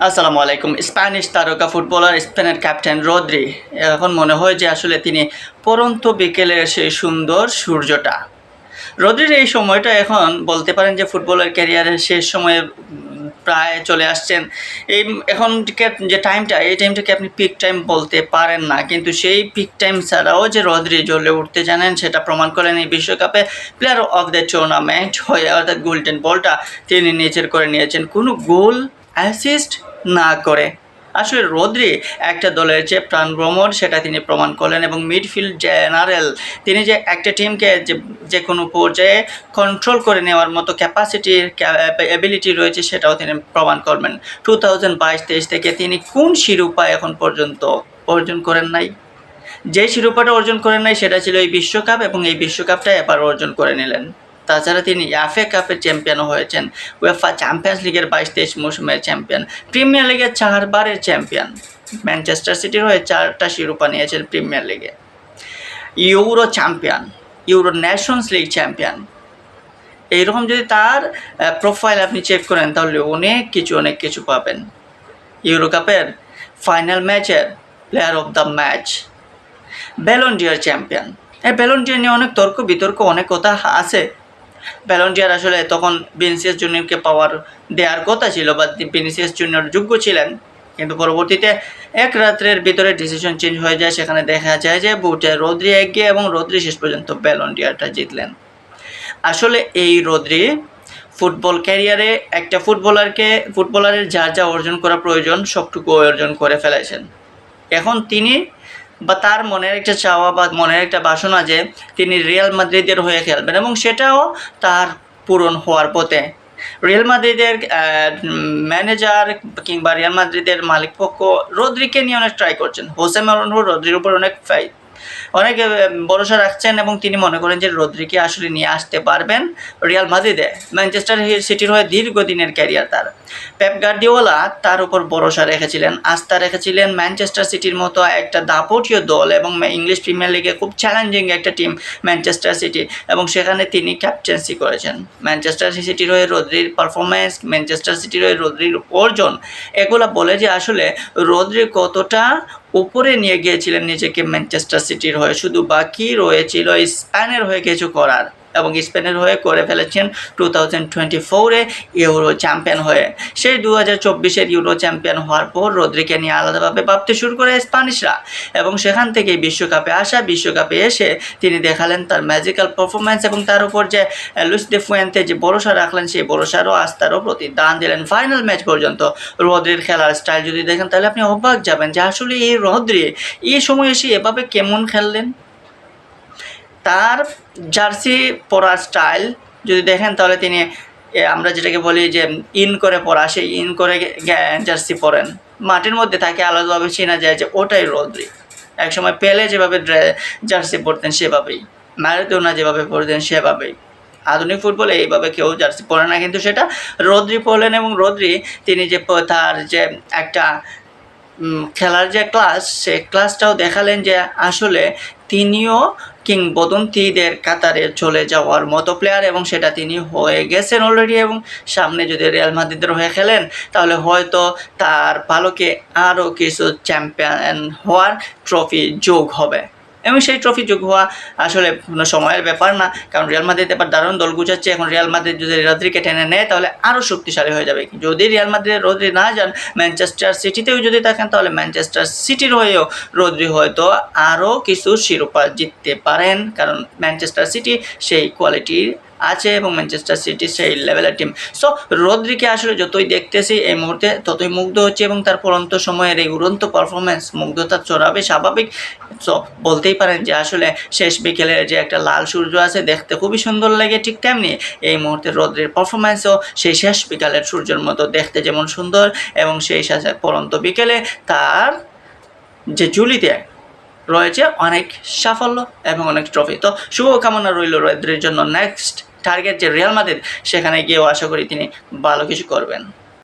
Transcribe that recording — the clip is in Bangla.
আসসালামু আলাইকুম। স্প্যানিশ তারকা ফুটবলার স্পেনের ক্যাপ্টেন রদ্রি এখন মনে হয় যে আসলে তিনি পড়ন্ত বিকেলের সেই সুন্দর সূর্যটা। রদ্রির এই সময়টা এখন বলতে পারেন যে ফুটবলের ক্যারিয়ারের শেষ সময়ে প্রায় চলে আসছেন। এই এখন যে টাইমটা, এই টাইমটাকে আপনি পিক টাইম বলতে পারেন না। কিন্তু সেই পিক টাইম ছাড়াও যে রদ্রি জ্বলে উঠতে জানেন সেটা প্রমাণ করলেন এই বিশ্বকাপে। প্লেয়ার অফ দ্য টুর্নামেন্ট হয়ে অর্থাৎ গোল্ডেন বলটা তিনি নিজের করে নিয়েছেন কোনো গোল অ্যাসিস্ট না করে। আসলে রদ্রি একটা দলের যে প্রাণভ্রমর সেটা তিনি প্রমাণ করলেন এবং মিডফিল্ড জেনারেল তিনি যে একটা টিমকে যে কোনো পর্যায়ে কন্ট্রোল করে নেওয়ার মতো ক্যাপাসিটির অ্যাবিলিটি রয়েছে সেটাও তিনি প্রমাণ করবেন। 2022-23 থেকে তিনি কোন শিরোপা এখন পর্যন্ত অর্জন করেন নাই? যে শিরোপাটা অর্জন করেন নাই সেটা ছিল এই বিশ্বকাপ এবং এই বিশ্বকাপটা এবার অর্জন করে নিলেন। তাছাড়া তিনি এফএ কাপের চ্যাম্পিয়নও হয়েছেন, উয়েফা চ্যাম্পিয়ন্স লিগের 22-23 মৌসুমের চ্যাম্পিয়ন, প্রিমিয়ার লিগের 4 বারের চ্যাম্পিয়ন, ম্যানচেস্টার সিটির হয়ে 4টা শিরোপা নিয়েছেন প্রিমিয়ার লিগে, euro champion, euro Nations league champion. এইরকম যদি তার প্রোফাইল আপনি চেক করেন তাহলে অনেক কিছু পাবেন। ইউরো কাপের ফাইনাল ম্যাচের player of the match, Ballon d'Or champion. এই ব্যালন ডি'র নিয়ে অনেক তর্ক বিতর্ক, অনেক কথা আছে। ব্যালন ডি'র আসলে তখন ভিনিসিয়াস জুনিয়রকে দেওয়ার কথা ছিল বা ভিনিসিয়াস জুনিয়র যোগ্য ছিলেন, কিন্তু পরবর্তীতে এক রাত্রের ভিতরে ডিসিশন চেঞ্জ হয়ে যায়। সেখানে দেখা যায় যে বুটে রদ্রি এগিয়ে এবং রদ্রি শেষ পর্যন্ত ব্যালন ডি'রটা জিতলেন। আসলে এই রদ্রি ফুটবল ক্যারিয়ারে একটা ফুটবলারের যা অর্জন করা প্রয়োজন সবটুকু অর্জন করে ফেলেছেন। এখন তিনি বা তার মনের একটা চাওয়া বা মনের একটা বাসনা যে তিনি রিয়াল মাদ্রিদের হয়ে খেলবেন এবং সেটাও তার পূরণ হওয়ার পথে। রিয়াল মাদ্রিদের ম্যানেজার কিংবা রিয়াল মাদ্রিদের মালিকপক্ষ রদ্রিকে নিয়ে অনেক ট্রাই করছেন। হোসে মরিনহো রদ্রির উপর অনেক ভরসা রাখছেন এবং তিনি মনে করেন যে রদ্রিকে আসলে নিয়ে আসতে পারবেন রিয়াল মাদ্রিদে। ম্যানচেস্টার সিটির হয়ে দীর্ঘদিনের ক্যারিয়ার তার। পেপ গার্দিওলা তার উপর ভরসা রেখেছিলেন, আস্থা রেখেছিলেন। ম্যানচেস্টার সিটির মতো একটা দাপটীয় দল এবং ইংলিশ প্রিমিয়ার লিগে খুব চ্যালেঞ্জিং একটা টিম ম্যানচেস্টার সিটি, এবং সেখানে তিনি ক্যাপ্টেন্সি করেছেন। ম্যানচেস্টার সিটির হয়ে রদ্রির পারফরমেন্স, ম্যানচেস্টার সিটির হয়ে রদ্রির অর্জন, এগুলা বলে যে আসলে রদ্রি কতটা উপরে নিয়ে গিয়েছিলেন নিজেকে ম্যানচেস্টার সিটির হয়ে। শুধু বাকি রয়েছিল স্পেনের হয়ে কিছু করার, এবং স্পেনের হয়ে করে ফেলেছেন 2024-এ ইউরো চ্যাম্পিয়ন হয়ে। সেই 2024-এর ইউরো চ্যাম্পিয়ন হওয়ার পর রদ্রিকে নিয়ে আলাদাভাবে ভাবতে শুরু করে স্প্যানিশরা, এবং সেখান থেকে বিশ্বকাপে এসে তিনি দেখালেন তার ম্যাজিক্যাল পারফরমেন্স, এবং তার উপর যে লুইস দে ফুয়েন্তে যে ভরসা রাখলেন সেই ভরসারও আস্থারও প্রতিদান দিলেন। ফাইনাল ম্যাচ পর্যন্ত রদ্রির খেলার স্টাইল যদি দেখেন তাহলে আপনি অবাক যাবেন যে আসলে এই রদ্রি এই সময় এসে এভাবে কেমন খেললেন। তার জার্সি পরার স্টাইল যদি দেখেন তাহলে তিনি আমরা যেটাকে বলি যে ইন করে পরা, সেই ইন করে জার্সি পরেন। মাটির মধ্যে তাকে আলাদাভাবে চেনা যায় যে ওটাই রদ্রি। একসময় পেলে যেভাবে জার্সি পরতেন সেভাবেই, ম্যারাডোনা যেভাবে পরতেন সেভাবেই। আধুনিক ফুটবলে এইভাবে কেউ জার্সি পরে না, কিন্তু সেটা রদ্রি পরলেন। এবং রদ্রি তিনি যে তার যে একটা খেলার যে ক্লাস, সেই ক্লাসটাও দেখালেন যে আসলে তিনিও কিংবদন্তিদের কাতারে চলে যাওয়ার মতো প্লেয়ার, এবং সেটা তিনি হয়ে গেছেন অলরেডি। এবং সামনে যদি রিয়াল মাদ্রিদের হয়ে খেলেন তাহলে হয়তো তার পালকে আরও কিছু চ্যাম্পিয়ন হওয়ার ট্রফি যোগ হবে, এবং সেই ট্রফি যোগ হওয়া আসলে কোনো সময়ের ব্যাপার না, কারণ রিয়াল মাদ্রিদ এবার দারুণ দল গুছাচ্ছে। এখন রিয়াল মাদ্রিদ যদি রদ্রিকে টেনে নেয় তাহলে আরও শক্তিশালী হয়ে যাবে। যদি রিয়াল মাদ্রিদের রদ্রি না যান, ম্যানচেস্টার সিটিতেও যদি থাকেন তাহলে ম্যানচেস্টার সিটির হয়েও রদ্রি হয়তো আরও কিছু শিরোপা জিততে পারেন, কারণ ম্যানচেস্টার সিটি সেই কোয়ালিটির আছে এবং ম্যানচেস্টার সিটি সেই লেভেলের টিম। সো রদ্রিকে আসলে যতই দেখতেছি এই মুহূর্তে ততই মুগ্ধ হচ্ছে, এবং তার পরন্ত সময়ের এই উড়ন্ত পারফরমেন্স মুগ্ধতা চড়াবে স্বাভাবিক। সো বলতেই পারেন যে আসলে শেষ বিকেলের যে একটা লাল সূর্য আছে দেখতে খুবই সুন্দর লাগে, ঠিক তেমনি এই মুহূর্তে রদ্রির পারফরমেন্সও সেই শেষ বিকালের সূর্যের মতো দেখতে যেমন সুন্দর, এবং সেই সাথে পরন্ত বিকেলে তার যে ঝুলিতে রয়েছে অনেক সাফল্য এবং অনেক ট্রফি। তো শুভকামনা রইল রদ্রির জন্য। নেক্সট টার্গেট যে রিয়াল মাদ্রিদ, সেখানে গিয়েও আশা করি তিনি ভালো কিছু করবেন।